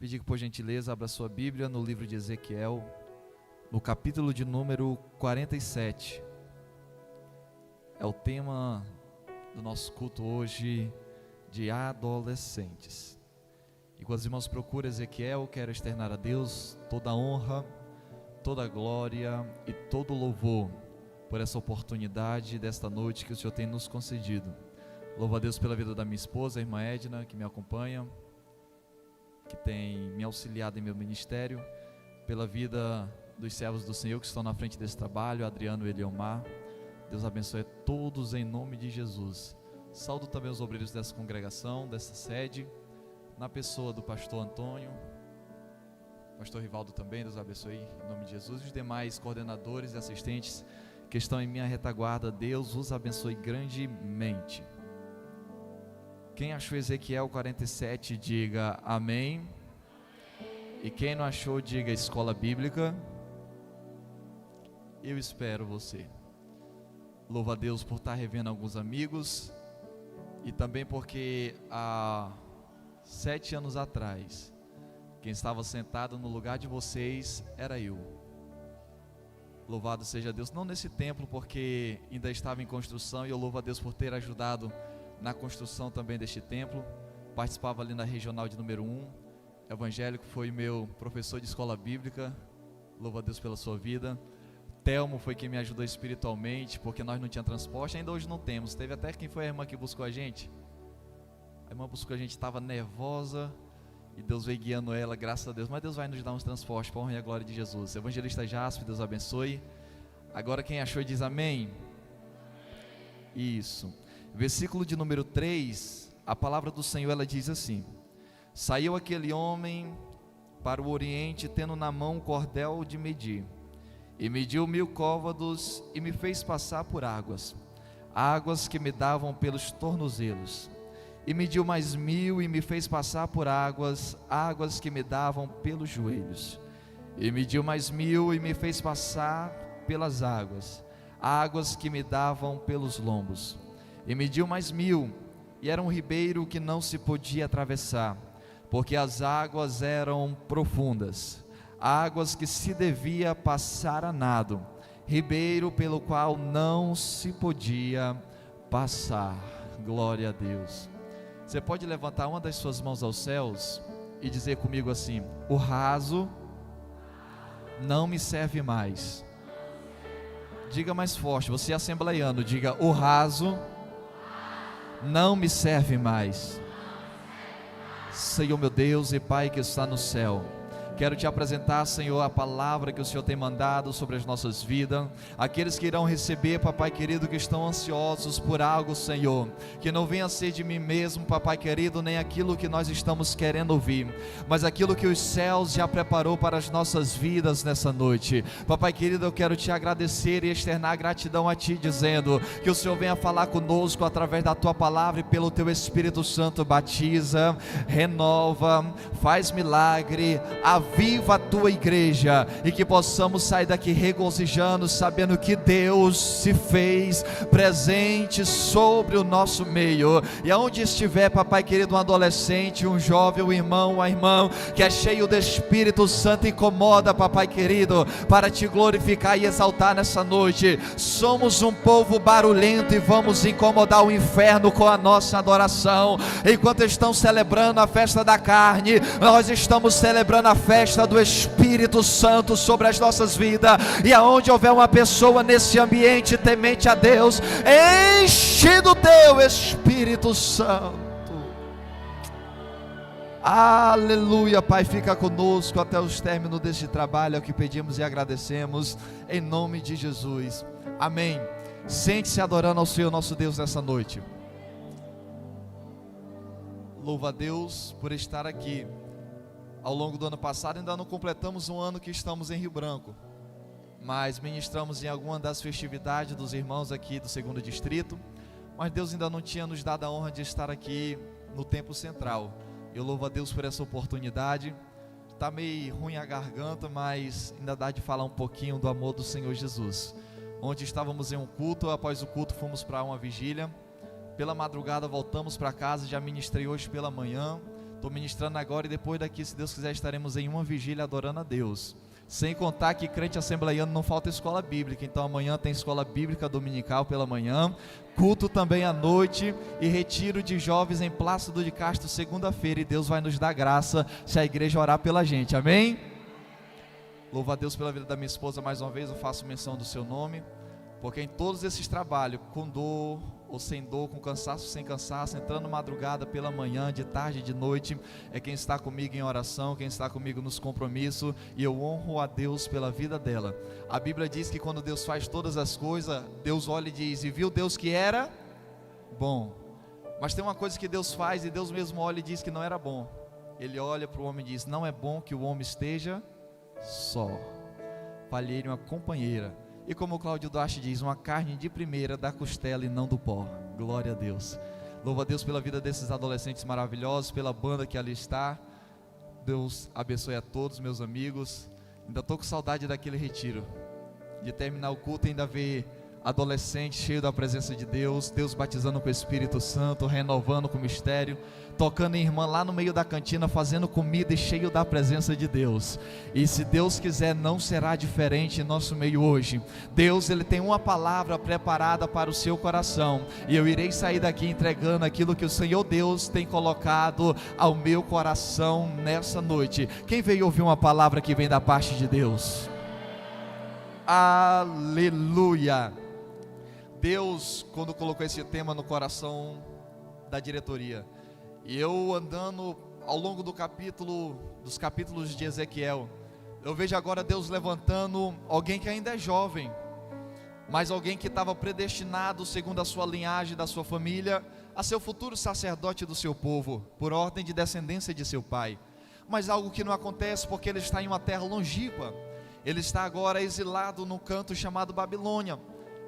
Pedir que por gentileza abra sua Bíblia no livro de Ezequiel, no capítulo de número 47. É o tema do nosso culto hoje, de adolescentes. Enquanto os irmãos procuram Ezequiel, quero externar a Deus toda a honra, toda a glória e todo o louvor por essa oportunidade desta noite que o Senhor tem nos concedido. Louvo a Deus pela vida da minha esposa, a irmã Edna, que me acompanha, que tem me auxiliado em meu ministério, pela vida dos servos do Senhor que estão na frente desse trabalho, Adriano e Eliomar. Deus abençoe a todos em nome de Jesus. Saúdo também os obreiros dessa congregação, dessa sede, na pessoa do pastor Antônio, pastor Rivaldo também, Deus abençoe em nome de Jesus, e os demais coordenadores e assistentes que estão em minha retaguarda. Deus os abençoe grandemente. Quem achou Ezequiel 47, diga amém. E quem não achou, diga escola bíblica. Eu espero você. Louvo a Deus por estar revendo alguns amigos, e também porque há 7 anos atrás, quem estava sentado no lugar de vocês era eu. Louvado seja Deus, não nesse templo, porque ainda estava em construção, e eu louvo a Deus por ter ajudado na construção também deste templo. Participava ali na regional de número 1, evangélico, foi meu professor de escola bíblica. Louvo a Deus pela sua vida. Telmo foi quem me ajudou espiritualmente, porque nós não tínhamos transporte, ainda hoje não temos. Teve até quem foi a irmã que buscou a gente. A irmã buscou a gente, estava nervosa, e Deus veio guiando ela, graças a Deus. Mas Deus vai nos dar uns transportes para a honra e a glória de Jesus. Evangelista Jasper, Deus abençoe. Agora quem achou diz amém. Isso. Versículo de número 3, a palavra do Senhor, ela diz assim: saiu aquele homem para o oriente, tendo na mão um cordel de medir, e mediu 1000 côvados, e me fez passar por águas que me davam pelos tornozelos, e mediu mais 1000, e me fez passar por águas que me davam pelos joelhos, e mediu mais 1000, e me fez passar pelas águas que me davam pelos lombos, e mediu mais 1000, e era um ribeiro que não se podia atravessar, porque as águas eram profundas, águas que se devia passar a nado, ribeiro pelo qual não se podia passar. Glória a Deus. Você pode levantar uma das suas mãos aos céus e dizer comigo assim: o raso não me serve mais. Diga mais forte, você é assembleiano, diga: o raso não me serve mais. Senhor meu Deus e Pai que está no céu, quero te apresentar, Senhor, a palavra que o Senhor tem mandado sobre as nossas vidas. Aqueles que irão receber, Papai querido, que estão ansiosos por algo, Senhor, que não venha ser de mim mesmo, Papai querido, nem aquilo que nós estamos querendo ouvir, mas aquilo que os céus já preparou para as nossas vidas nessa noite. Papai querido, eu quero te agradecer e externar gratidão a Ti, dizendo que o Senhor venha falar conosco através da Tua palavra, e pelo Teu Espírito Santo batiza, renova, faz milagre, aviva a Tua igreja, e que possamos sair daqui regozijando, sabendo que Deus se fez presente sobre o nosso meio. E aonde estiver, Papai querido, um adolescente, um jovem, um irmão, uma irmã que é cheio do Espírito Santo, incomoda, Papai querido, para Te glorificar e exaltar nessa noite. Somos um povo barulhento e vamos incomodar o inferno com a nossa adoração. Enquanto estão celebrando a festa da carne, nós estamos celebrando a festa do Espírito Santo sobre as nossas vidas. E aonde houver uma pessoa nesse ambiente temente a Deus, enche do Teu Espírito Santo. Aleluia. Pai, fica conosco até os términos deste trabalho, é o que pedimos e agradecemos em nome de Jesus, amém. Sente-se adorando ao Senhor nosso Deus nessa noite. Louva a Deus por estar aqui. Ao longo do ano passado, ainda não completamos um ano que estamos em Rio Branco, mas ministramos em alguma das festividades dos irmãos aqui do 2º Distrito, mas Deus ainda não tinha nos dado a honra de estar aqui no Templo Central. Eu louvo a Deus por essa oportunidade. Está meio ruim a garganta, mas ainda dá de falar um pouquinho do amor do Senhor Jesus. Ontem estávamos em um culto, após o culto fomos para uma vigília, pela madrugada voltamos para casa, já ministrei hoje pela manhã, Estou ministrando agora e depois daqui, se Deus quiser, estaremos em uma vigília adorando a Deus. Sem contar que crente assembleiano não falta escola bíblica, então amanhã tem escola bíblica dominical pela manhã, culto também à noite e retiro de jovens em Plácido de Castro segunda-feira, e Deus vai nos dar graça se a igreja orar pela gente, amém? Louvo a Deus pela vida da minha esposa mais uma vez, eu faço menção do seu nome, porque em todos esses trabalhos, com dor ou sem dor, com cansaço, sem cansaço, entrando madrugada pela manhã, de tarde, de noite, é quem está comigo em oração, quem está comigo nos compromissos, e eu honro a Deus pela vida dela. A Bíblia diz que quando Deus faz todas as coisas, Deus olha e diz, e viu Deus que era bom. Mas tem uma coisa que Deus faz e Deus mesmo olha e diz que não era bom. Ele olha para o homem e diz, não é bom que o homem esteja só, falhei uma companheira. E como o Cláudio Duarte diz, uma carne de primeira da costela e não do pó. Glória a Deus. Louvo a Deus pela vida desses adolescentes maravilhosos, pela banda que ali está. Deus abençoe a todos, meus amigos. Ainda estou com saudade daquele retiro, de terminar o culto e ainda ver adolescente cheio da presença de Deus, Deus batizando com o Espírito Santo, renovando com o mistério, tocando em irmã lá no meio da cantina, fazendo comida e cheio da presença de Deus. E se Deus quiser, não será diferente em nosso meio hoje. Deus, Ele tem uma palavra preparada para o seu coração, e eu irei sair daqui entregando aquilo que o Senhor Deus tem colocado ao meu coração nessa noite. Quem veio ouvir uma palavra que vem da parte de Deus? Aleluia! Deus, quando colocou esse tema no coração da diretoria, e eu andando ao longo dos capítulos de Ezequiel, eu vejo agora Deus levantando alguém que ainda é jovem, mas alguém que estava predestinado, segundo a sua linhagem, da sua família, a ser o futuro sacerdote do seu povo, por ordem de descendência de seu pai. Mas algo que não acontece, porque ele está em uma terra longínqua. Ele está agora exilado num canto chamado Babilônia.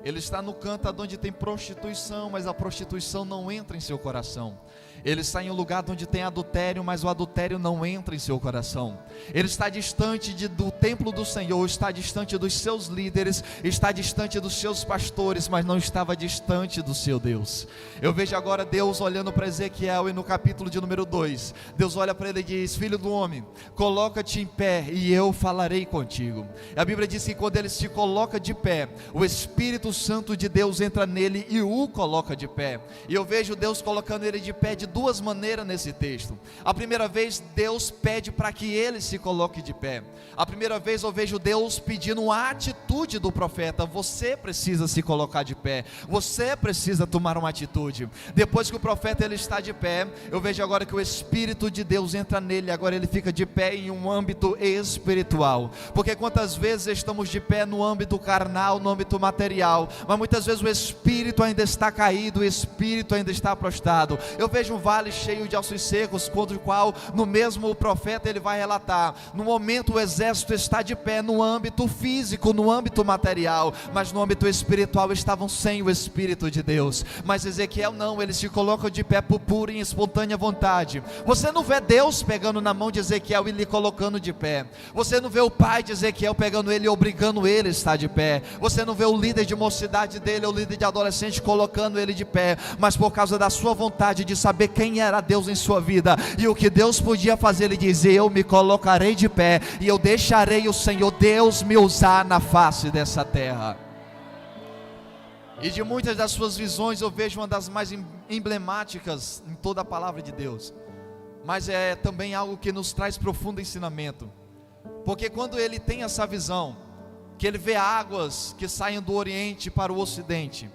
Ele está no canto onde tem prostituição, mas a prostituição não entra em seu coração. Ele está em um lugar onde tem adultério, mas o adultério não entra em seu coração. Ele está distante do templo do Senhor, está distante dos seus líderes, está distante dos seus pastores, mas não estava distante do seu Deus. Eu vejo agora Deus olhando para Ezequiel, e no capítulo de número 2, Deus olha para ele e diz, filho do homem, coloca-te em pé e eu falarei contigo. A Bíblia diz que quando ele se coloca de pé, o Espírito Santo de Deus entra nele e o coloca de pé. E eu vejo Deus colocando ele de pé de duas maneiras nesse texto. A primeira vez, Deus pede para que ele se coloque de pé. A primeira vez eu vejo Deus pedindo uma atitude do profeta. Você precisa se colocar de pé, você precisa tomar uma atitude. Depois que o profeta ele está de pé, eu vejo agora que o Espírito de Deus entra nele. Agora ele fica de pé em um âmbito espiritual, porque quantas vezes estamos de pé no âmbito carnal, no âmbito material, mas muitas vezes o Espírito ainda está caído, o Espírito ainda está prostrado. Eu vejo um vale cheio de ossos secos, contra o qual no mesmo o profeta ele vai relatar, no momento o exército está de pé no âmbito físico, no âmbito material, mas no âmbito espiritual estavam sem o Espírito de Deus. Mas Ezequiel não, ele se coloca de pé por pura e espontânea vontade. Você não vê Deus pegando na mão de Ezequiel e lhe colocando de pé. Você não vê o pai de Ezequiel pegando ele e obrigando ele a estar de pé. Você não vê o líder de mocidade dele, o líder de adolescente colocando ele de pé, mas por causa da sua vontade de saber quem era Deus em sua vida e o que Deus podia fazer, ele dizia, eu me colocarei de pé e eu deixarei o Senhor Deus me usar na face dessa terra. E de muitas das suas visões eu vejo uma das mais emblemáticas em toda a palavra de Deus, mas é também algo que nos traz profundo ensinamento, porque quando ele tem essa visão, que ele vê águas que saem do Oriente para o Ocidente,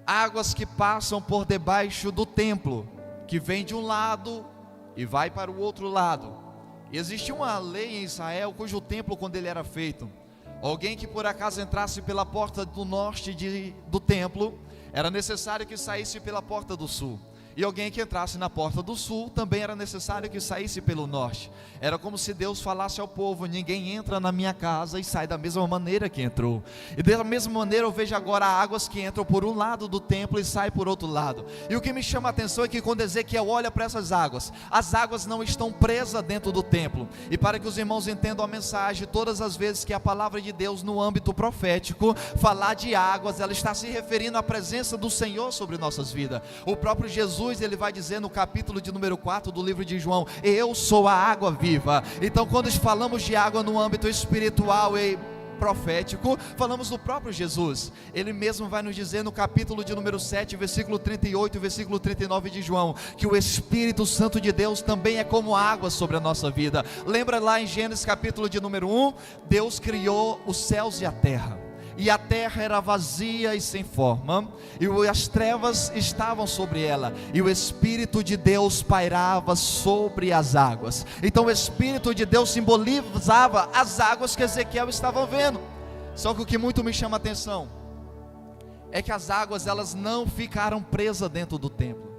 águas que passam por debaixo do templo, que vem de um lado e vai para o outro lado. E existia uma lei em Israel, cujo templo, quando ele era feito, alguém que por acaso entrasse pela porta do norte do templo, era necessário que saísse pela porta do sul. E alguém que entrasse na porta do sul, também era necessário que saísse pelo norte. Era como se Deus falasse ao povo, ninguém entra na minha casa e sai da mesma maneira que entrou. E da mesma maneira eu vejo agora águas que entram por um lado do templo e saem por outro lado. E o que me chama a atenção é que quando Ezequiel olha para essas águas, as águas não estão presas dentro do templo. E para que os irmãos entendam a mensagem, todas as vezes que a palavra de Deus no âmbito profético falar de águas, ela está se referindo à presença do Senhor sobre nossas vidas. O próprio Jesus Jesus, ele vai dizer no capítulo de número 4 do livro de João: eu sou a água viva. Então, quando falamos de água no âmbito espiritual e profético, falamos do próprio Jesus. Ele mesmo vai nos dizer no capítulo de número 7, versículo 38 e versículo 39 de João, que o Espírito Santo de Deus também é como água sobre a nossa vida. Lembra lá em Gênesis capítulo de número 1, Deus criou os céus e a terra era vazia e sem forma, e as trevas estavam sobre ela, e o Espírito de Deus pairava sobre as águas. Então o Espírito de Deus simbolizava as águas que Ezequiel estava vendo. Só que o que muito me chama a atenção é que as águas, elas não ficaram presas dentro do templo.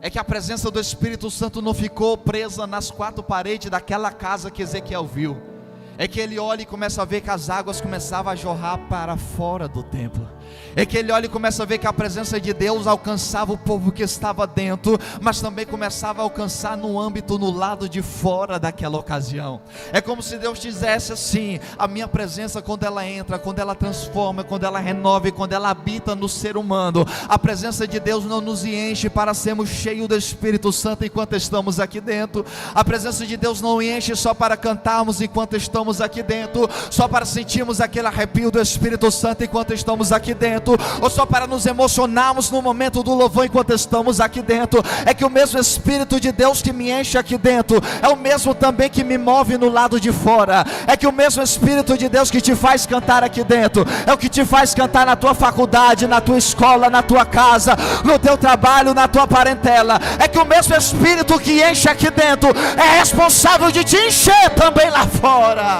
É que a presença do Espírito Santo não ficou presa nas quatro paredes daquela casa que Ezequiel viu. É que ele olha e começa a ver que as águas começavam a jorrar para fora do templo. É que ele olha e começa a ver que a presença de Deus alcançava o povo que estava dentro, mas também começava a alcançar no âmbito, no lado de fora daquela ocasião. É como se Deus dissesse assim: a minha presença, quando ela entra, quando ela transforma, quando ela renova e quando ela habita no ser humano, a presença de Deus não nos enche para sermos cheios do Espírito Santo enquanto estamos aqui dentro. A presença de Deus não enche só para cantarmos enquanto estamos aqui dentro, só para sentirmos aquele arrepio do Espírito Santo enquanto estamos aqui dentro, ou só para nos emocionarmos no momento do louvor enquanto estamos aqui dentro. É que o mesmo Espírito de Deus que me enche aqui dentro é o mesmo também que me move no lado de fora. É que o mesmo Espírito de Deus que te faz cantar aqui dentro é o que te faz cantar na tua faculdade, na tua escola, na tua casa, no teu trabalho, na tua parentela. É que o mesmo Espírito que enche aqui dentro é responsável de te encher também lá fora.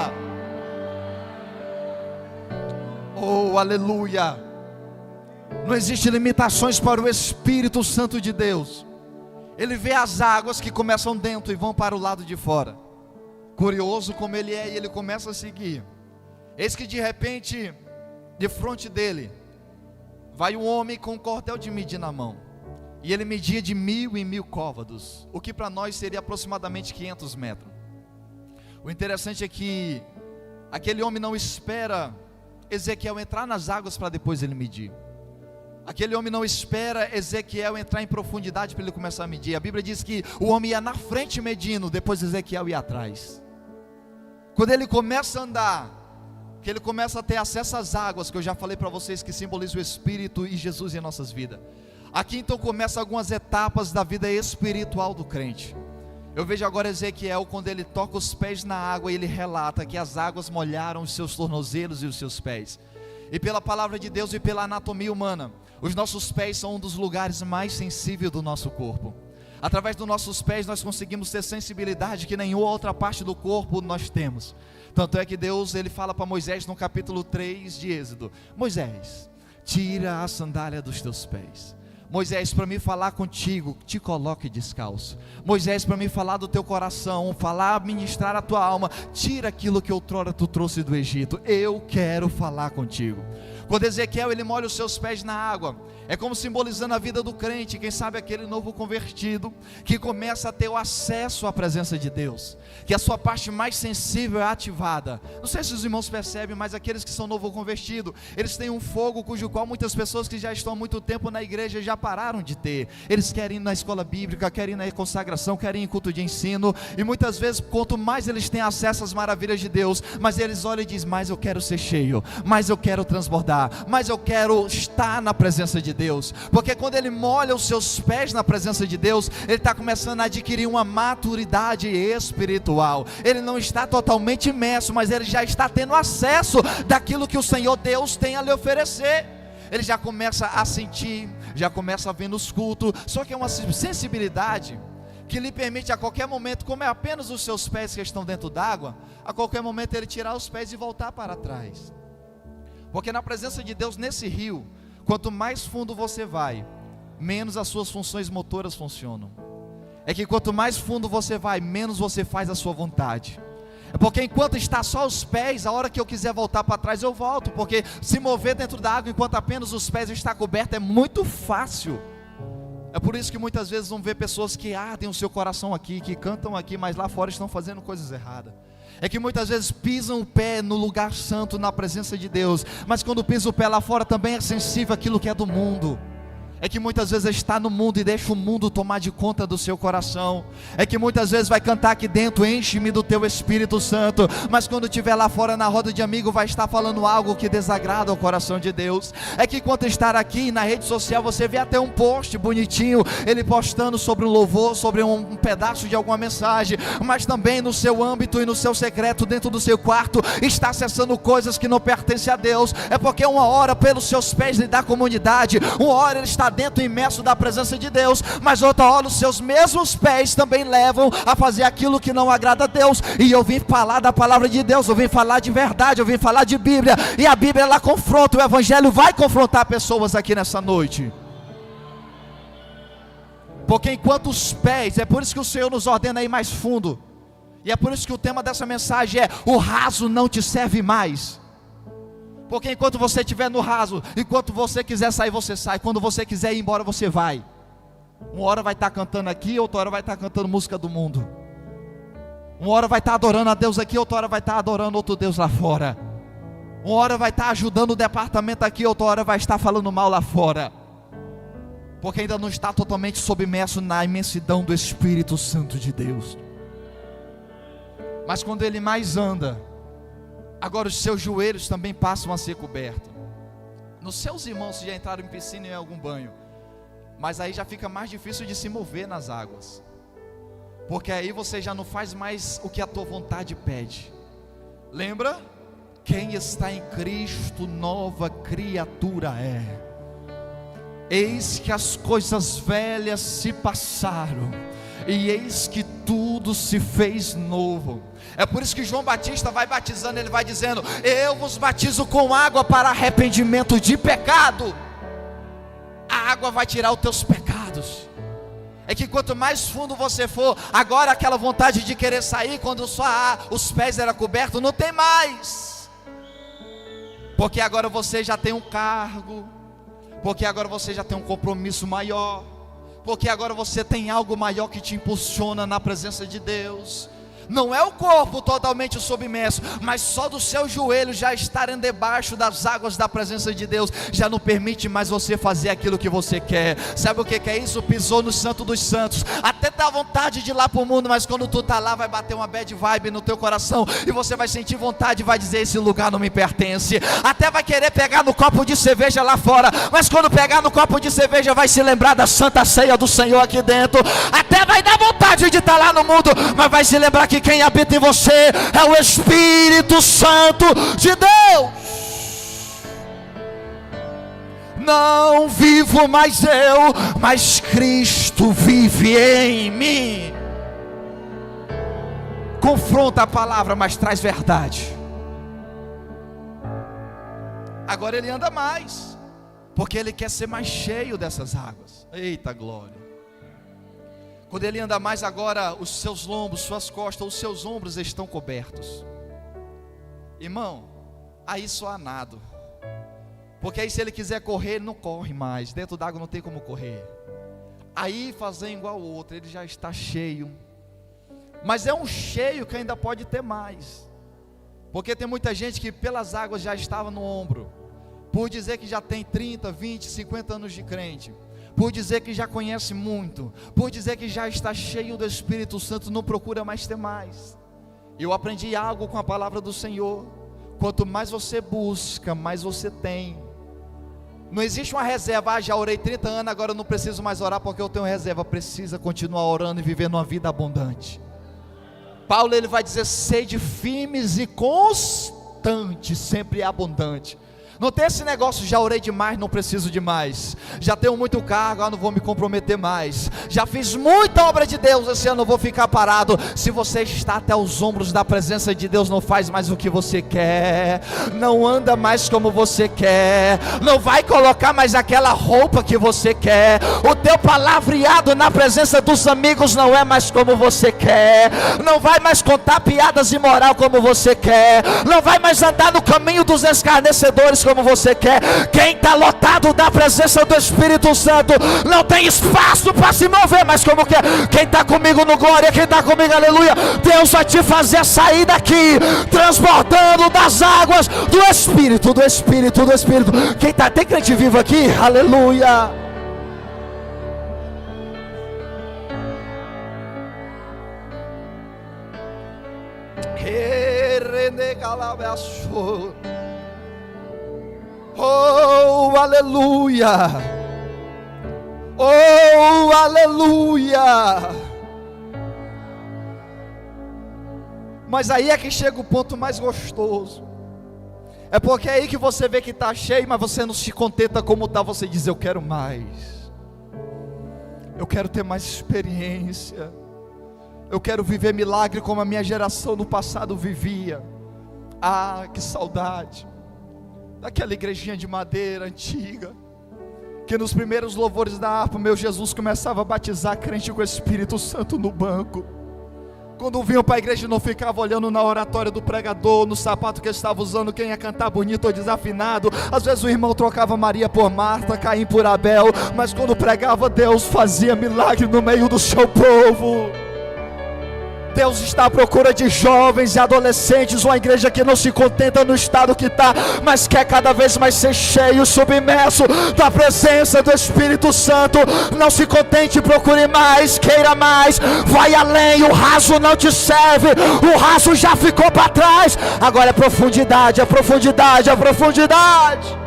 Oh, aleluia! Não existe limitações para o Espírito Santo de Deus. Ele vê as águas que começam dentro e vão para o lado de fora. Curioso como ele é, e ele começa a seguir. Eis que de repente, de frente dele, vai um homem com um cordel de medir na mão. E ele media de 1000 em 1000 côvados, o que para nós seria aproximadamente 500 metros. O interessante é que aquele homem não espera Ezequiel entrar nas águas para depois ele medir. Aquele homem não espera Ezequiel entrar em profundidade para ele começar a medir. A Bíblia diz que o homem ia na frente medindo, depois Ezequiel ia atrás. Quando ele começa a andar, que ele começa a ter acesso às águas, que eu já falei para vocês que simbolizam o Espírito e Jesus em nossas vidas. Aqui então começam algumas etapas da vida espiritual do crente. Eu vejo agora Ezequiel, quando ele toca os pés na água, ele relata que as águas molharam os seus tornozelos e os seus pés. E pela palavra de Deus e pela anatomia humana, os nossos pés são um dos lugares mais sensíveis do nosso corpo. Através dos nossos pés nós conseguimos ter sensibilidade que nenhuma outra parte do corpo nós temos. Tanto é que Deus, ele fala para Moisés no capítulo 3 de Êxodo: Moisés, tira a sandália dos teus pés. Moisés, para mim falar contigo, te coloque descalço. Moisés, para mim falar do teu coração, falar, ministrar a tua alma, tira aquilo que outrora tu trouxe do Egito. Eu quero falar contigo. Quando Ezequiel ele molha os seus pés na água, é como simbolizando a vida do crente, quem sabe aquele novo convertido, que começa a ter o acesso à presença de Deus, que a sua parte mais sensível é ativada. Não sei se os irmãos percebem, mas aqueles que são novo convertido, eles têm um fogo cujo qual muitas pessoas que já estão há muito tempo na igreja já pararam de ter. Eles querem ir na escola bíblica, querem ir na consagração, querem ir em culto de ensino, e muitas vezes quanto mais eles têm acesso às maravilhas de Deus, mas eles olham e dizem: mais eu quero ser cheio, mais eu quero transbordar, mais eu quero estar na presença de Deus. Porque quando ele molha os seus pés na presença de Deus, ele está começando a adquirir uma maturidade espiritual. Ele não está totalmente imerso, mas ele já está tendo acesso daquilo que o Senhor Deus tem a lhe oferecer. Ele já começa a sentir, já começa a ver nos cultos. Só que é uma sensibilidade que lhe permite a qualquer momento, como é apenas os seus pés que estão dentro d'água, a qualquer momento ele tirar os pés e voltar para trás. Porque na presença de Deus, nesse rio, quanto mais fundo você vai, menos as suas funções motoras funcionam. É que quanto mais fundo você vai, menos você faz a sua vontade. É porque enquanto está só os pés, a hora que eu quiser voltar para trás eu volto. Porque se mover dentro da água enquanto apenas os pés estão cobertos é muito fácil. É por isso que muitas vezes vão ver pessoas que ardem o seu coração aqui, que cantam aqui, mas lá fora estão fazendo coisas erradas. É que muitas vezes pisam o pé no lugar santo, na presença de Deus, mas quando pisa o pé lá fora também é sensível àquilo que é do mundo. É que muitas vezes está no mundo e deixa o mundo tomar de conta do seu coração. É que muitas vezes vai cantar aqui dentro, enche-me do teu Espírito Santo, mas quando estiver lá fora na roda de amigo vai estar falando algo que desagrada o coração de Deus. É que enquanto estar aqui na rede social você vê até um post bonitinho, ele postando sobre um louvor, sobre um pedaço de alguma mensagem, mas também no seu âmbito e no seu secreto, dentro do seu quarto, está acessando coisas que não pertencem a Deus. É porque uma hora pelos seus pés da comunidade, uma hora ele está dentro imerso da presença de Deus, mas outra hora os seus mesmos pés também levam a fazer aquilo que não agrada a Deus. E eu vim falar da palavra de Deus, eu vim falar de verdade, eu vim falar de Bíblia, e a Bíblia ela confronta, o Evangelho vai confrontar pessoas aqui nessa noite. Porque enquanto os pés, é por isso que o Senhor nos ordena ir mais fundo, e é por isso que o tema dessa mensagem é: o raso não te serve mais. Porque enquanto você estiver no raso, enquanto você quiser sair, você sai. Quando você quiser ir embora, você vai. Uma hora vai estar cantando aqui, outra hora vai estar cantando música do mundo. Uma hora vai estar adorando a Deus aqui, outra hora vai estar adorando outro Deus lá fora. Uma hora vai estar ajudando o departamento aqui, outra hora vai estar falando mal lá fora. Porque ainda não está totalmente submerso na imensidão do Espírito Santo de Deus. Mas quando ele mais anda, agora os seus joelhos também passam a ser cobertos. Nos seus irmãos já entraram em piscina e em algum banho, mas aí já fica mais difícil de se mover nas águas, porque aí você já não faz mais o que a tua vontade pede. Lembra? Quem está em Cristo, nova criatura é. Eis que as coisas velhas se passaram, e eis que tudo se fez novo. É por isso que João Batista vai batizando, ele vai dizendo: eu vos batizo com água para arrependimento de pecado. A água vai tirar os teus pecados. É que quanto mais fundo você for, agora aquela vontade de querer sair, quando só os pés eram cobertos, não tem mais. Porque agora você já tem um cargo, porque agora você já tem um compromisso maior, porque agora você tem algo maior que te impulsiona na presença de Deus. Não é o corpo totalmente submerso, mas só dos seus joelhos já estarem debaixo das águas da presença de Deus, já não permite mais você fazer aquilo que você quer. Sabe o que é isso? Pisou no santo dos santos, até dá vontade de ir lá para o mundo, mas quando tu está lá vai bater uma bad vibe no teu coração, e você vai sentir vontade e vai dizer: esse lugar não me pertence. Até vai querer pegar no copo de cerveja lá fora, mas quando pegar no copo de cerveja vai se lembrar da santa ceia do Senhor aqui dentro. Até vai dar vontade de estar lá no mundo, mas vai se lembrar que quem habita em você é o Espírito Santo de Deus. Não vivo mais eu, mas Cristo vive em mim. Confronta a palavra, mas traz verdade. Agora ele anda mais, porque ele quer ser mais cheio dessas águas. Eita glória! Quando ele anda mais, agora os seus lombos, suas costas, os seus ombros estão cobertos. Irmão, aí só há nado. Porque aí se ele quiser correr, ele não corre mais. Dentro d'água não tem como correr. Aí fazer igual o outro, ele já está cheio. Mas é um cheio que ainda pode ter mais. Porque tem muita gente que pelas águas já estava no ombro, por dizer que já tem 30, 20, 50 anos de crente, por dizer que já conhece muito, por dizer que já está cheio do Espírito Santo, não procura mais ter mais. Eu aprendi algo com a palavra do Senhor: quanto mais você busca, mais você tem. Não existe uma reserva: já orei 30 anos, agora eu não preciso mais orar porque eu tenho reserva. Precisa continuar orando e vivendo uma vida abundante. Paulo ele vai dizer: sede firmes e constantes, sempre abundante. Não tem esse negócio: já orei demais, não preciso de mais. Já tenho muito cargo, não vou me comprometer mais. Já fiz muita obra de Deus, esse ano não vou ficar parado. Se você está até os ombros da presença de Deus, não faz mais o que você quer, não anda mais como você quer, não vai colocar mais aquela roupa que você quer. O teu palavreado na presença dos amigos não é mais como você quer. Não vai mais contar piadas imoral como você quer. Não vai mais andar no caminho dos escarnecedores como você quer. Quem está lotado da presença do Espírito Santo não tem espaço para se mover mais como quer. Quem está comigo no glória, quem está comigo aleluia, Deus vai te fazer sair daqui transbordando das águas do Espírito, do Espírito, do Espírito. Quem está, tem crente vivo aqui? Aleluia. Oh, aleluia! Oh, aleluia! Mas aí é que chega o ponto mais gostoso. É porque é aí que você vê que está cheio, mas você não se contenta como está. Você diz: eu quero mais. Eu quero ter mais experiência. Eu quero viver milagre como a minha geração no passado vivia. Ah, que saudade daquela igrejinha de madeira antiga, que nos primeiros louvores da harpa, meu Jesus começava a batizar crente com o Espírito Santo no banco. Quando vinham para a igreja, não ficava olhando na oratória do pregador, no sapato que ele estava usando, quem ia cantar bonito ou desafinado. Às vezes o irmão trocava Maria por Marta, Caim por Abel, mas quando pregava, Deus fazia milagre no meio do seu povo. Deus está à procura de jovens e adolescentes, uma igreja que não se contenta no estado que está, mas quer cada vez mais ser cheio, submerso da presença do Espírito Santo. Não se contente, procure mais, queira mais, vai além. O raso não te serve, o raso já ficou para trás. Agora é profundidade, é profundidade, é profundidade.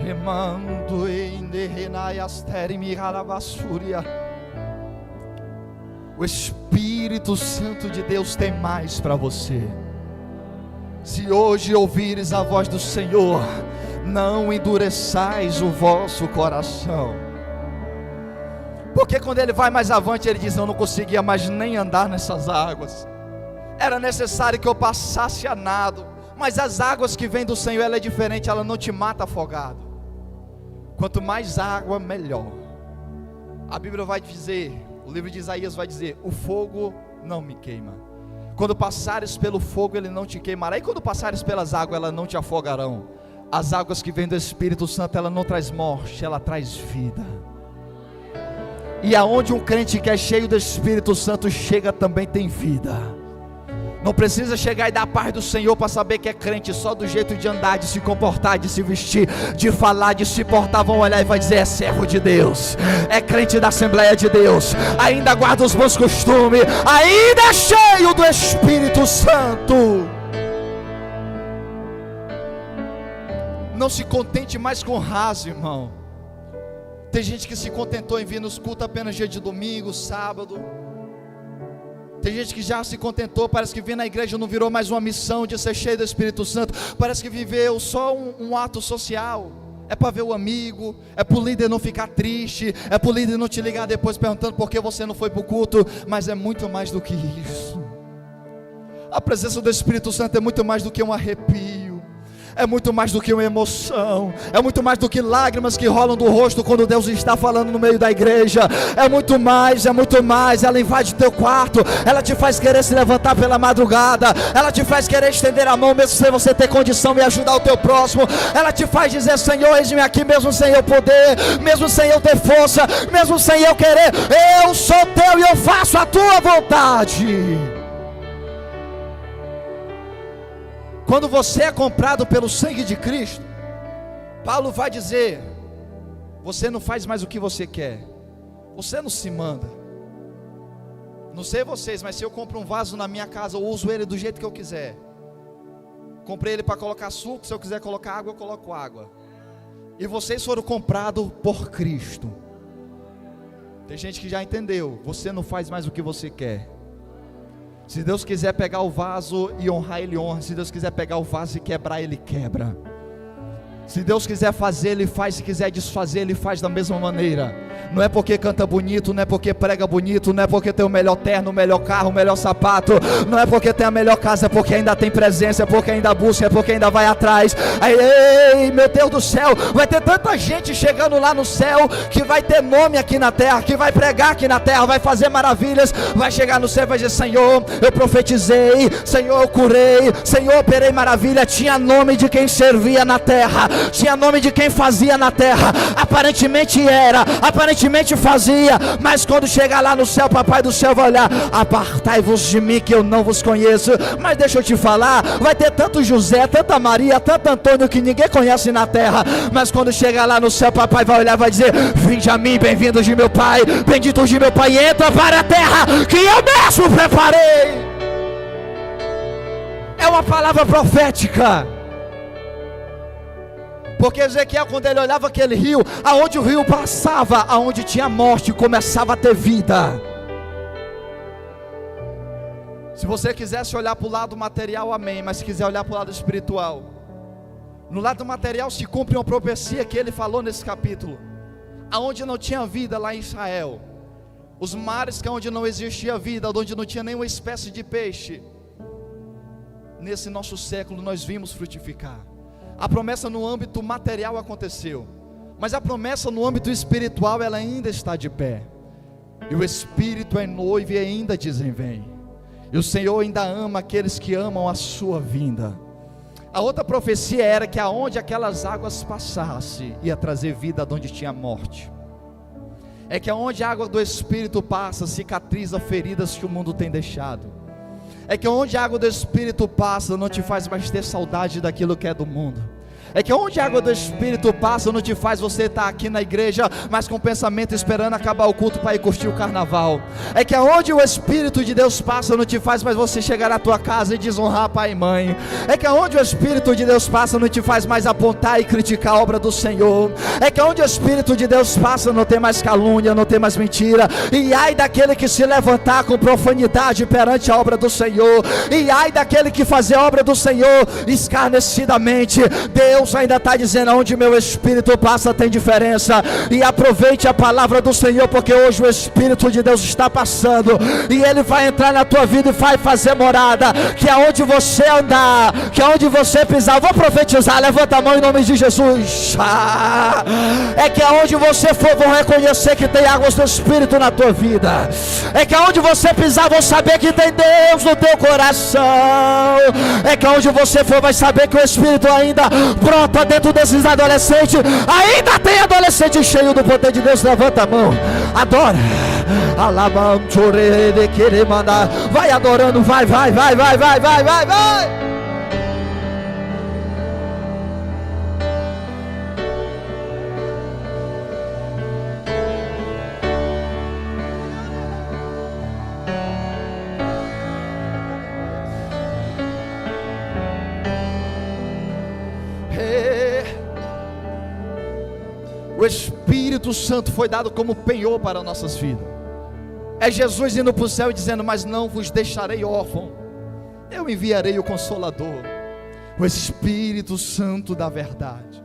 Remando em o Espírito Santo de Deus tem mais para você. Se hoje ouvires a voz do Senhor, não endureçais o vosso coração. Porque quando ele vai mais avante, ele diz: eu não conseguia mais nem andar nessas águas. Era necessário que eu passasse a nado. Mas as águas que vêm do Senhor, ela é diferente, ela não te mata afogado. Quanto mais água, melhor. A Bíblia vai dizer, o livro de Isaías vai dizer: o fogo não me queima. Quando passares pelo fogo, ele não te queimará. E quando passares pelas águas, elas não te afogarão. As águas que vêm do Espírito Santo, ela não traz morte, ela traz vida. E aonde um crente que é cheio do Espírito Santo chega, também tem vida. Não precisa chegar e dar a paz do Senhor para saber que é crente. Só do jeito de andar, de se comportar, de se vestir, de falar, de se portar, vão olhar e vai dizer: é servo de Deus, é crente da Assembleia de Deus, ainda guarda os bons costumes, ainda é cheio do Espírito Santo. Não se contente mais com raso, irmão. Tem gente que se contentou em vir nos cultos apenas dia de domingo, sábado. Tem gente que já se contentou, parece que vir na igreja não virou mais uma missão de ser cheio do Espírito Santo. Parece que viveu só um ato social. É para ver o amigo, é para o líder não ficar triste, é para o líder não te ligar depois perguntando por que você não foi para o culto. Mas é muito mais do que isso. A presença do Espírito Santo é muito mais do que um arrepio. É muito mais do que uma emoção. É muito mais do que lágrimas que rolam do rosto quando Deus está falando no meio da igreja. É muito mais, é muito mais. Ela invade teu quarto, ela te faz querer se levantar pela madrugada, ela te faz querer estender a mão mesmo sem você ter condição e ajudar o teu próximo. Ela te faz dizer: Senhor, eis-me aqui, mesmo sem eu poder, mesmo sem eu ter força, mesmo sem eu querer. Eu sou teu e eu faço a tua vontade. Quando você é comprado pelo sangue de Cristo, Paulo vai dizer: você não faz mais o que você quer, você não se manda. Não sei vocês, mas se eu compro um vaso na minha casa, eu uso ele do jeito que eu quiser. Comprei ele para colocar suco, se eu quiser colocar água, eu coloco água. E vocês foram comprados por Cristo. Tem gente que já entendeu: você não faz mais o que você quer. Se Deus quiser pegar o vaso e honrar, Ele honra. Se Deus quiser pegar o vaso e quebrar, Ele quebra. Se Deus quiser fazer, Ele faz. Se quiser desfazer, Ele faz da mesma maneira. Não é porque canta bonito, não é porque prega bonito, não é porque tem o melhor terno, o melhor carro, o melhor sapato, não é porque tem a melhor casa, é porque ainda tem presença, é porque ainda busca, é porque ainda vai atrás. Ei, meu Deus do céu, vai ter tanta gente chegando lá no céu, que vai ter nome aqui na terra, que vai pregar aqui na terra, vai fazer maravilhas, vai chegar no céu e vai dizer: Senhor, eu profetizei, Senhor, eu curei, Senhor, operei maravilha. Tinha nome de quem servia na terra, tinha nome de quem fazia na terra. Aparentemente era aparentemente fazia, mas quando chegar lá no céu, papai do céu vai olhar: apartai-vos de mim que eu não vos conheço. Mas deixa eu te falar, vai ter tanto José, tanta Maria, tanto Antônio que ninguém conhece na terra, mas quando chegar lá no céu, papai vai olhar e vai dizer: vinde a mim, bem-vindos de meu pai, benditos de meu pai, entra para a terra que eu mesmo preparei. É uma palavra profética. Porque Ezequiel, quando ele olhava aquele rio, aonde o rio passava, aonde tinha morte, começava a ter vida. Se você quisesse olhar para o lado material, amém. Mas se quiser olhar para o lado espiritual, no lado material se cumpre uma profecia que ele falou nesse capítulo. Aonde não tinha vida lá em Israel, os mares que onde não existia vida, onde não tinha nenhuma espécie de peixe, nesse nosso século nós vimos frutificar. A promessa no âmbito material aconteceu, mas a promessa no âmbito espiritual ela ainda está de pé. E o Espírito é noivo e ainda dizem: vem. E o Senhor ainda ama aqueles que amam a sua vinda. A outra profecia era que aonde aquelas águas passassem, ia trazer vida de onde tinha morte. É que aonde a água do Espírito passa, cicatriza feridas que o mundo tem deixado. É que onde a água do Espírito passa, não te faz mais ter saudade daquilo que é do mundo. É que onde a água do Espírito passa, não te faz você estar aqui na igreja, mas com o pensamento esperando acabar o culto para ir curtir o carnaval. É que aonde o Espírito de Deus passa, não te faz mais você chegar na tua casa e desonrar pai e mãe. É que aonde o Espírito de Deus passa, não te faz mais apontar e criticar a obra do Senhor. É que aonde o Espírito de Deus passa, não tem mais calúnia, não tem mais mentira. E ai daquele que se levantar com profanidade perante a obra do Senhor. E ai daquele que fazer a obra do Senhor escarnecidamente. Deus ainda está dizendo: onde meu Espírito passa tem diferença. E aproveite a palavra do Senhor, porque hoje o Espírito de Deus está passando, e Ele vai entrar na tua vida e vai fazer morada. Que aonde você andar, que aonde você pisar, vou profetizar, levanta a mão em nome de Jesus. É que aonde você for, vão reconhecer que tem águas do Espírito na tua vida. É que aonde você pisar, vão saber que tem Deus no teu coração. É que aonde você for, vai saber que o Espírito ainda brota dentro desses adolescentes. Ainda tem adolescente cheio do poder de Deus. Levanta a mão, adora. Vai adorando, vai. O Espírito Santo foi dado como penhor para nossas vidas. É Jesus indo para o céu e dizendo: mas não vos deixarei órfão, eu enviarei o Consolador, o Espírito Santo da verdade.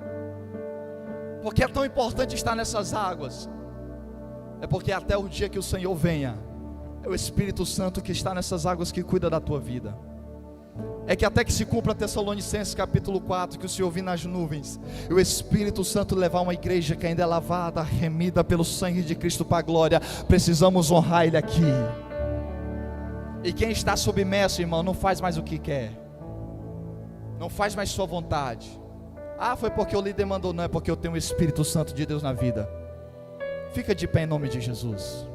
Porque é tão importante estar nessas águas? É porque até o dia que o Senhor venha, é o Espírito Santo que está nessas águas que cuida da tua vida. É que até que se cumpra Tessalonicenses capítulo 4, que o Senhor vir nas nuvens, e o Espírito Santo levar uma igreja que ainda é lavada, remida pelo sangue de Cristo para a glória, precisamos honrar Ele aqui. E quem está submerso, irmão, não faz mais o que quer, não faz mais sua vontade. Ah, foi porque o líder mandou. Não, é porque eu tenho o Espírito Santo de Deus na vida. Fica de pé em nome de Jesus.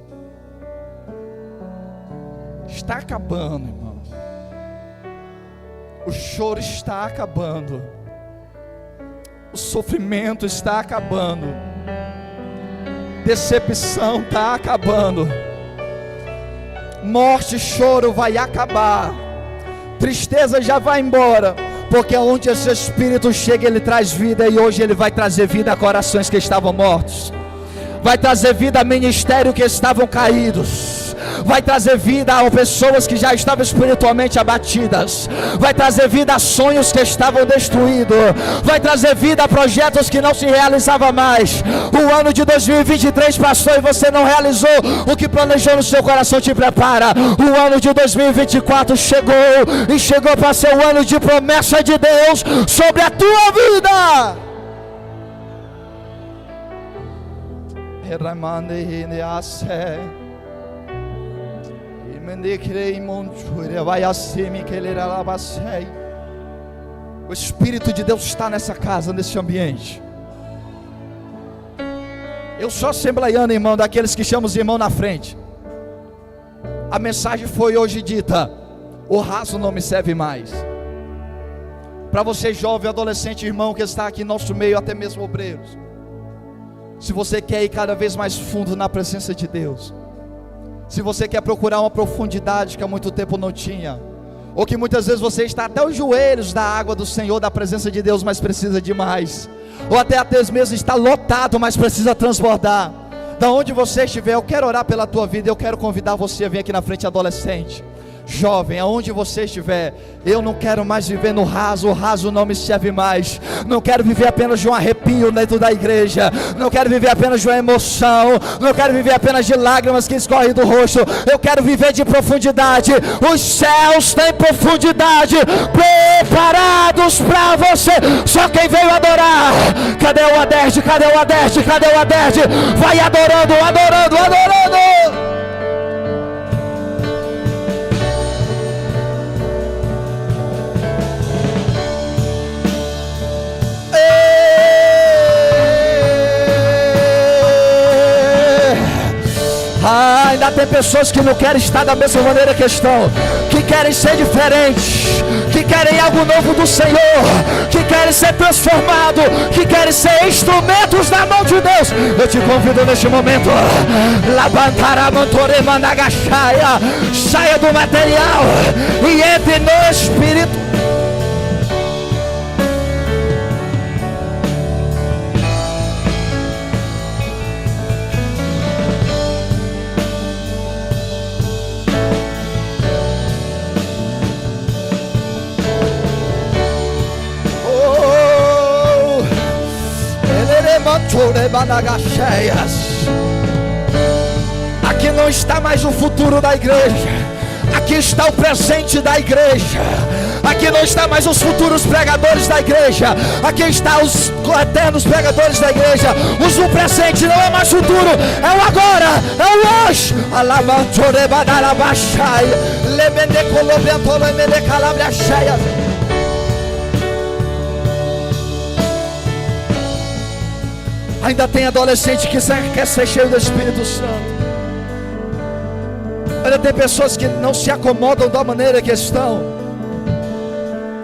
Está acabando, irmão. O choro está acabando, o sofrimento está acabando, decepção está acabando, morte e choro vai acabar, tristeza já vai embora, porque onde esse Espírito chega, Ele traz vida. E hoje Ele vai trazer vida a corações que estavam mortos, vai trazer vida a ministério que estavam caídos, vai trazer vida a pessoas que já estavam espiritualmente abatidas, vai trazer vida a sonhos que estavam destruídos, vai trazer vida a projetos que não se realizavam mais. O ano de 2023 passou e você não realizou o que planejou no seu coração. Te prepara, o ano de 2024 chegou, e chegou para ser o ano de promessa de Deus sobre a tua vida. O Espírito de Deus está nessa casa, nesse ambiente. Eu sou assembleiano, irmão, daqueles que chamam os irmãos na frente. A mensagem foi hoje dita: o raso não me serve mais. Para você jovem, adolescente, irmão que está aqui em nosso meio, até mesmo obreiros, se você quer ir cada vez mais fundo na presença de Deus, se você quer procurar uma profundidade que há muito tempo não tinha, ou que muitas vezes você está até os joelhos da água do Senhor, da presença de Deus, mas precisa de mais, ou até mesmo está lotado, mas precisa transbordar. Da onde você estiver, eu quero orar pela tua vida. Eu quero convidar você a vir aqui na frente, adolescente, jovem, aonde você estiver. Eu não quero mais viver no raso, o raso não me serve mais. Não quero viver apenas de um arrepio dentro da igreja, não quero viver apenas de uma emoção, não quero viver apenas de lágrimas que escorrem do rosto. Eu quero viver de profundidade. Os céus têm profundidade preparados para você. Só quem veio adorar. Cadê o Aderde? Cadê o Aderde? Cadê o Aderde? Vai adorando, adorando, adorando. Ainda tem pessoas que não querem estar da mesma maneira que estão, que querem ser diferentes, que querem algo novo do Senhor, que querem ser transformados, que querem ser instrumentos na mão de Deus. Eu te convido neste momento, saia do material e entre no Espírito. Aqui não está mais o futuro da igreja, aqui está o presente da igreja. Aqui não está mais os futuros pregadores da igreja, aqui está os eternos pregadores da igreja. O presente não é mais futuro, é o agora, é o hoje. Ainda tem adolescente que quer ser cheio do Espírito Santo. Ainda tem pessoas que não se acomodam da maneira que estão,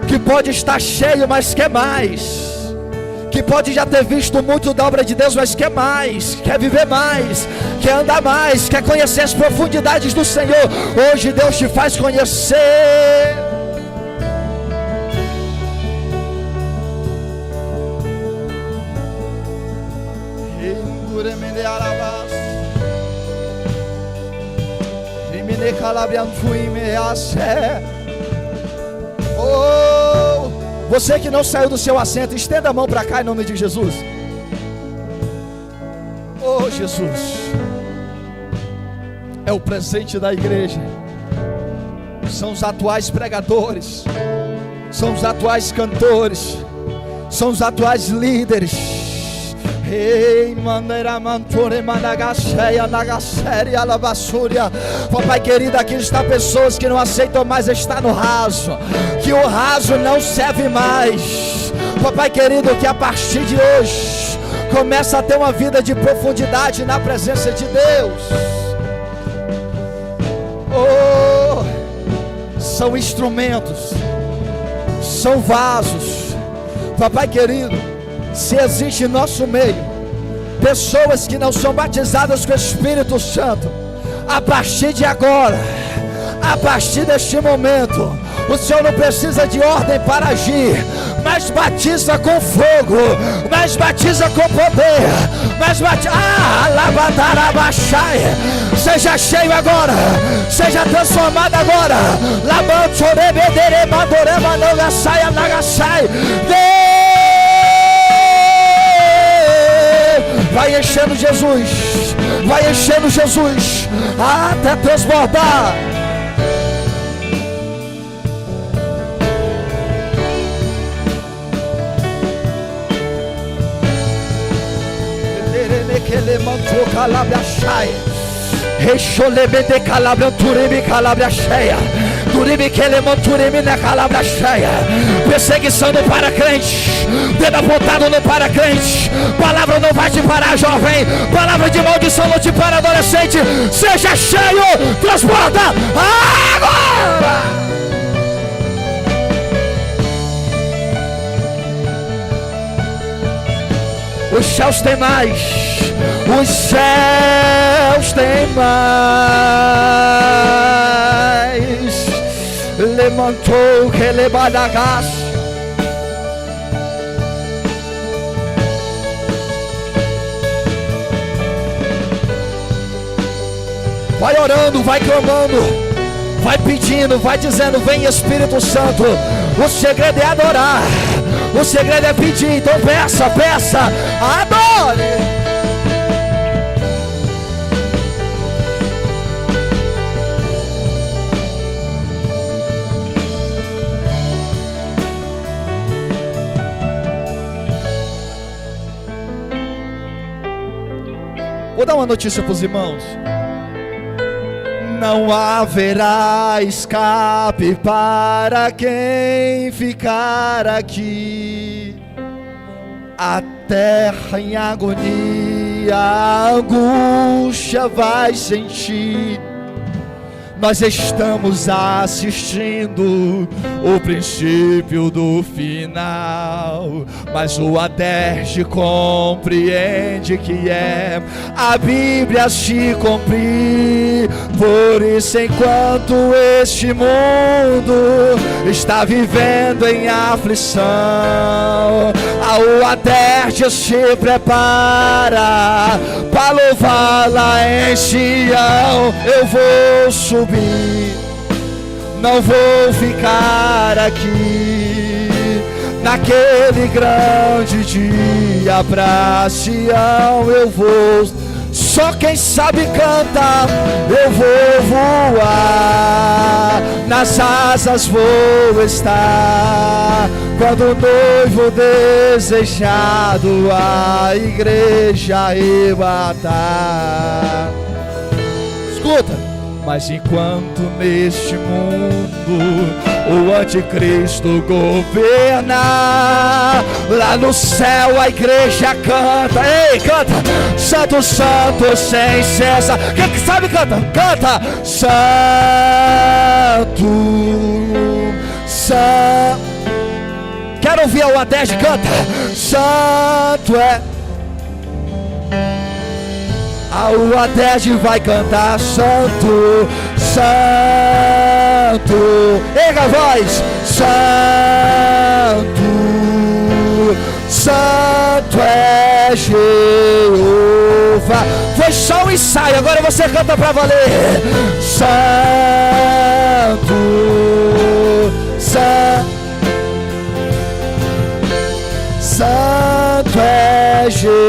que pode estar cheio, mas quer mais, que pode já ter visto muito da obra de Deus, mas quer mais, quer viver mais, quer andar mais, quer conhecer as profundidades do Senhor. Hoje Deus te faz conhecer. Oh, você que não saiu do seu assento, estenda a mão para cá em nome de Jesus. Oh, Jesus é o presente da igreja. São os atuais pregadores, são os atuais cantores, são os atuais líderes. Ei, maneira mantore managacheia nagaséria lavassúria. Papai querido, aqui está pessoas que não aceitam mais estar no raso, que o raso não serve mais. Papai querido, que a partir de hoje começa a ter uma vida de profundidade na presença de Deus. Oh, são instrumentos, são vasos. Papai querido, se existe em nosso meio pessoas que não são batizadas com o Espírito Santo, a partir de agora, a partir deste momento, o Senhor não precisa de ordem para agir, mas batiza com fogo, mas batiza com poder, mas batiza. Seja cheio agora, seja transformado agora. Vai enchendo Jesus, vai enchendo Jesus, até transbordar. Perseguição no para-crente, dedo apontado no para-crente. Palavra não vai te parar, jovem. Palavra de maldição não te para, adolescente. Seja cheio, transborda agora. Os céus têm mais, os céus têm mais. Levantou que lebadagas. Vai orando, vai clamando, vai pedindo, vai dizendo: vem Espírito Santo. O segredo é adorar, o segredo é pedir. Então peça, peça, adore. Vou dar uma notícia para os irmãos. Não haverá escape para quem ficar aqui. A terra em agonia, a angústia vai sentir. Nós estamos assistindo o princípio do final, mas o Aderge compreende que é a Bíblia se cumprir. Por isso, enquanto este mundo está vivendo em aflição, o Aderge se prepara para louvá-la em Sião. Eu vou subir, não vou ficar aqui. Naquele grande dia pra Sião eu vou. Só quem sabe canta. Eu vou voar, nas asas vou estar. Quando o noivo desejado a igreja arrebatar. Escuta. Mas enquanto neste mundo o anticristo governa, lá no céu a igreja canta. Ei, canta! Santo, santo, sem cessar. Quem que sabe canta? Canta! Santo, santo. Quero ouvir o Aderge, canta! Santo é. O Aderge vai cantar santo, santo. Erga a voz. Santo, santo é Jeová. Foi só um ensaio, agora você canta pra valer. Santo, santo é Jeová.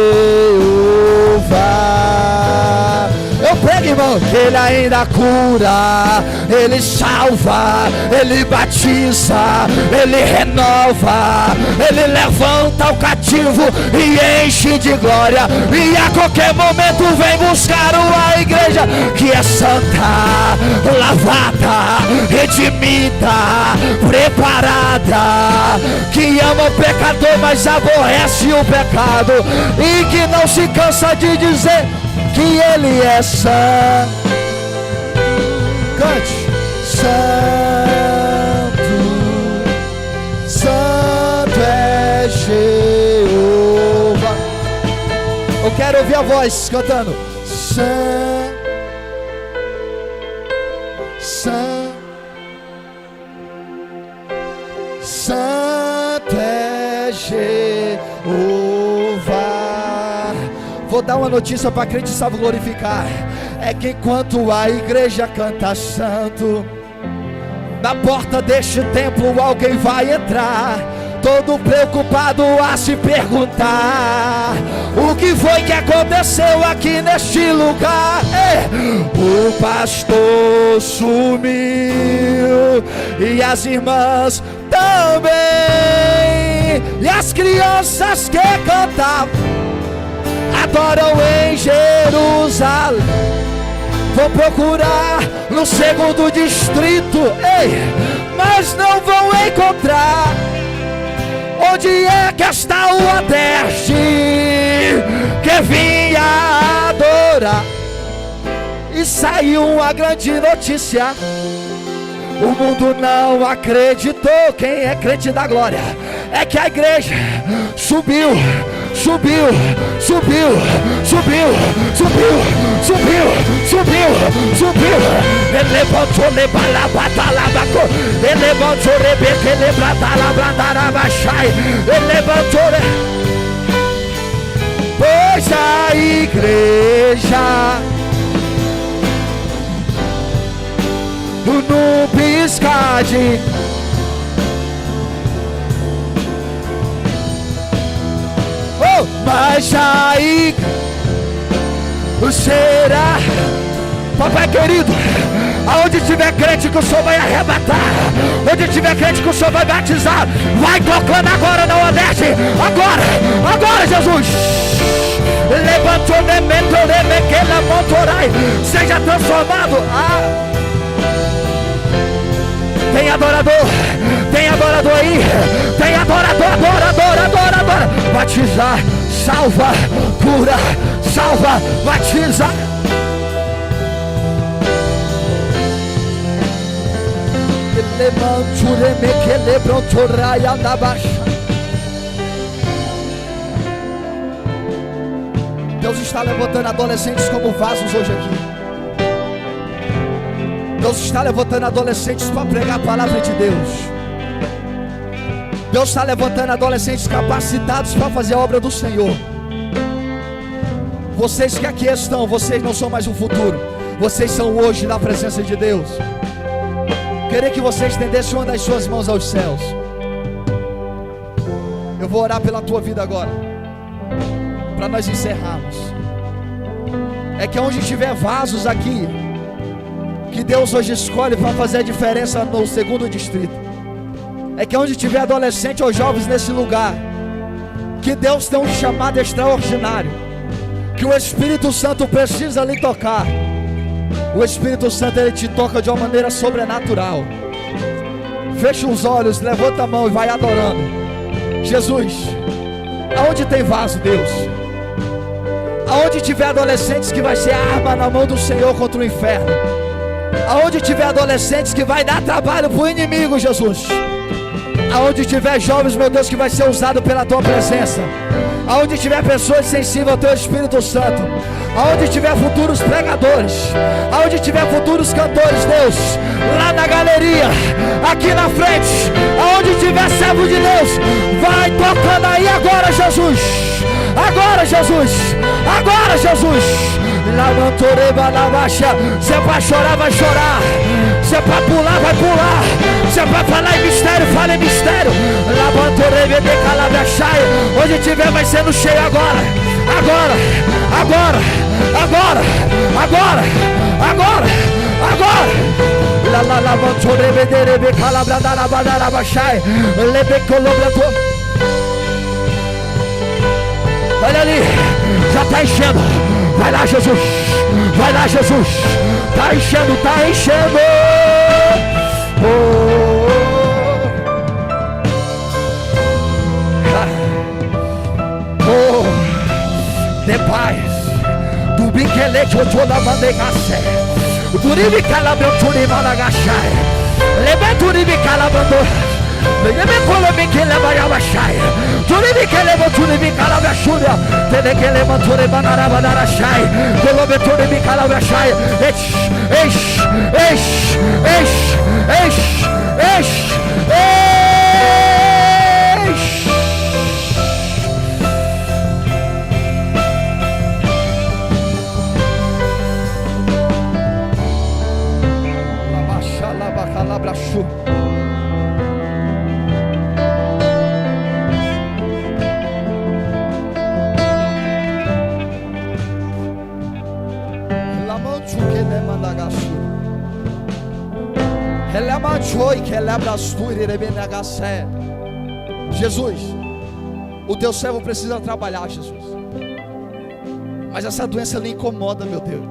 Eu prego, irmão, que Ele ainda cura, Ele salva, Ele batiza, Ele renova, Ele levanta o cativo e enche de glória. E a qualquer momento vem buscar uma igreja que é santa, lavada, redimida, preparada, que ama o pecador, mas aborrece o pecado, e que não se cansa de dizer que Ele é santo. Cante. Santo, santo é Jeová. Eu quero ouvir a voz cantando. Santo é Jeová. Vou dar uma notícia para crente salvo glorificar. É que enquanto a igreja canta santo, na porta deste templo alguém vai entrar, todo preocupado a se perguntar: o que foi que aconteceu aqui neste lugar? O pastor sumiu e as irmãs também, e as crianças que cantavam adoram em Jerusalém. vão procurar no segundo distrito, ei, mas não vão encontrar. Onde é que está o Adeste que vinha adorar? E saiu uma grande notícia: o mundo não acreditou. Quem é crente da glória é que a igreja subiu, subiu, subiu, subiu, subiu, subiu, subiu, subiu. Ele levantou, lebalabadalabaco. Ele levantou, rebeque, lebradalabradarabachai. Ele levantou, pois a igreja no piscar de mas aí será, papai querido, aonde tiver crente que o Senhor vai arrebatar, onde tiver crente que o Senhor vai batizar, vai tocando agora na Odete, agora Jesus. Levantou, seja transformado. Tem adorador aí, tem adorador, adora. Batizar, salva, cura, salva, batiza. Deus está levantando adolescentes como vasos hoje aqui. Deus está levantando adolescentes para pregar a palavra de Deus. Deus está levantando adolescentes capacitados para fazer a obra do Senhor. Vocês que aqui estão, vocês não são mais o futuro, vocês são hoje na presença de Deus. Queria que você estendesse uma das suas mãos aos céus. Eu vou orar pela tua vida agora, para nós encerrarmos. É que onde tiver vasos aqui, que Deus hoje escolhe para fazer a diferença no segundo distrito. É que onde tiver adolescente ou jovens nesse lugar, que Deus tem um chamado extraordinário, que o Espírito Santo precisa lhe tocar. O Espírito Santo, ele te toca de uma maneira sobrenatural. Fecha os olhos, levanta a mão e vai adorando. Jesus, aonde tem vaso, Deus, aonde tiver adolescentes que vai ser arma na mão do Senhor contra o inferno, aonde tiver adolescentes que vai dar trabalho para o inimigo, Jesus, aonde tiver jovens, meu Deus, que vai ser usado pela tua presença, aonde tiver pessoas sensíveis ao teu Espírito Santo, aonde tiver futuros pregadores, aonde tiver futuros cantores, Deus, lá na galeria, aqui na frente, aonde tiver servo de Deus, vai tocando aí agora, Jesus, agora, Jesus, agora, Jesus. Se é para chorar, vai chorar. Se é para pular, vai pular. Se é para falar em mistério, fala em mistério. Onde tiver vai sendo cheio agora. Agora. Olha ali, já está enchendo. Vai lá, Jesus. Vai lá, Jesus. Está enchendo, está enchendo. De paz. Do biquelete, eu tô na bandegace. Do ribi calabro, tu ribi malagachai. Lebe ribi calabrando. Lebe colomi que leva a baixai. Tu ribi que leva, tu ribi calabachúria. Tele que leva, tu ribi manarabadarachai. Colobe, tu ribi calabachai. Labaxalabaxalabraxu. Jesus, o teu servo precisa trabalhar, Jesus, mas essa doença lhe incomoda, meu Deus.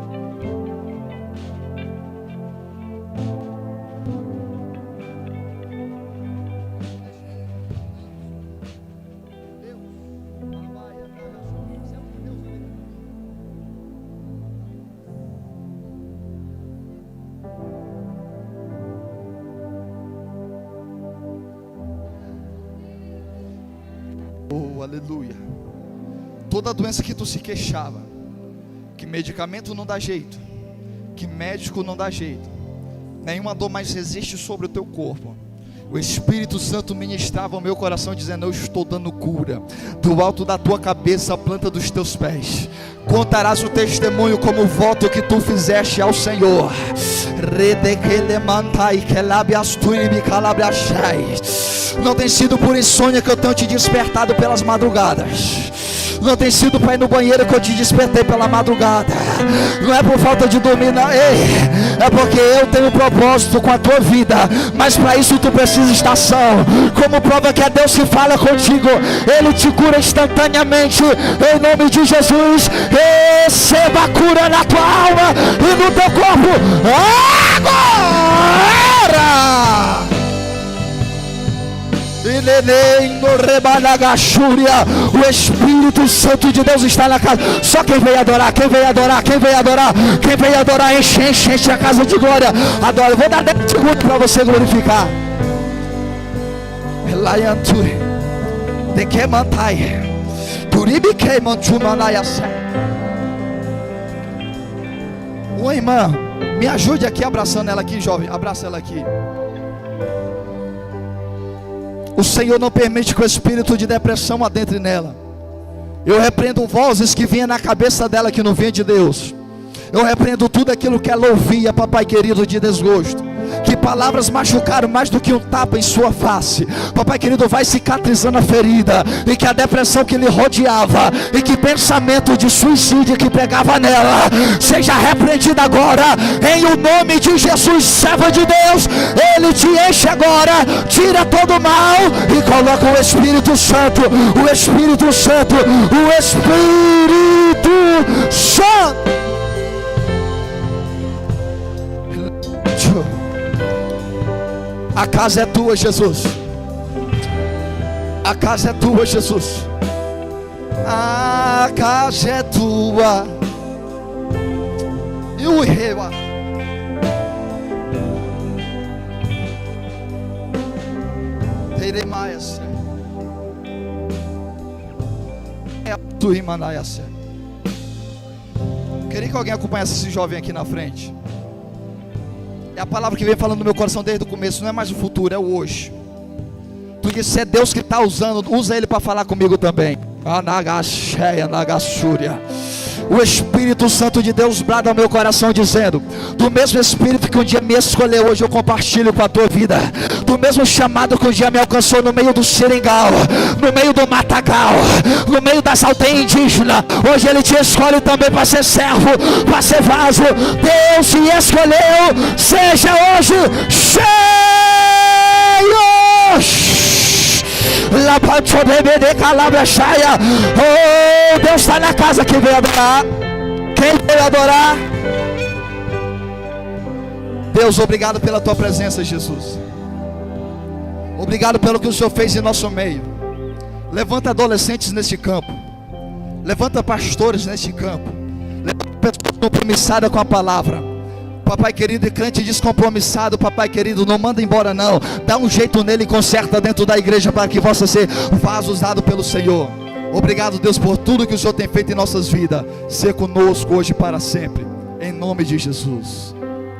Oh, aleluia. Toda doença que tu se queixava, que medicamento não dá jeito, que médico não dá jeito, nenhuma dor mais resiste sobre o teu corpo, o Espírito Santo ministrava ao meu coração dizendo: eu estou dando cura, do alto da tua cabeça à planta dos teus pés. Contarás o testemunho como o voto que tu fizeste ao Senhor. Não tem sido por insônia que eu tenho te despertado pelas madrugadas. Não tem sido para ir no banheiro que eu te despertei pela madrugada. Não é por falta de dormir, não. Ei, é porque eu tenho um propósito com a tua vida. Mas para isso tu precisa estar são. Como prova que é Deus que fala contigo, Ele te cura instantaneamente. Em nome de Jesus, receba a cura na tua alma e no teu corpo agora. O Espírito Santo de Deus está na casa. Só quem veio adorar, quem veio adorar, quem veio adorar, quem veio adorar, enche a casa de glória. Adora, eu vou dar 10 segundos para você glorificar. Ô irmã, me ajude aqui abraçando ela aqui, jovem. Abraça ela aqui. O Senhor não permite que o espírito de depressão adentre nela. Eu repreendo vozes que vinham na cabeça dela que não vinha de Deus. Eu repreendo tudo aquilo que ela ouvia, papai querido, de desgosto. Que palavras machucaram mais do que um tapa em sua face. Papai querido, vai cicatrizando a ferida. E que a depressão que lhe rodeava, e que pensamento de suicídio que pegava nela, seja repreendido agora, em o nome de Jesus, servo de Deus. Ele te enche agora, tira todo o mal e coloca o Espírito Santo. O Espírito Santo, o Espírito Santo. A casa é tua, Jesus. A casa é tua, Jesus. A casa é tua. E o rei Teremaias. É tu, Imanaias. Queria que alguém acompanhasse esse jovem aqui na frente. É a palavra que vem falando no meu coração desde o começo. Não é mais o futuro, é o hoje. Tu disse, é Deus que está usando. Usa Ele para falar comigo também. O Espírito Santo de Deus brada ao meu coração dizendo: do mesmo Espírito que um dia me escolheu, hoje eu compartilho com a tua vida. Do mesmo chamado que um dia me alcançou no meio do seringal, no meio do matagal, no meio das aldeias indígenas, hoje Ele te escolhe também para ser servo, para ser vaso. Deus te escolheu, seja hoje cheio. Oh, Deus está na casa. Quem veio adorar? Quem veio adorar? Deus, obrigado pela tua presença, Jesus. Obrigado pelo que o Senhor fez em nosso meio. Levanta adolescentes neste campo. Levanta pastores neste campo. Levanta pessoas compromissadas com a palavra. Papai querido, e crente descompromissado, papai querido, não manda embora não. Dá um jeito nele e conserta dentro da igreja para que possa ser vaso usado pelo Senhor. Obrigado, Deus, por tudo que o Senhor tem feito em nossas vidas. Ser conosco hoje e para sempre, em nome de Jesus.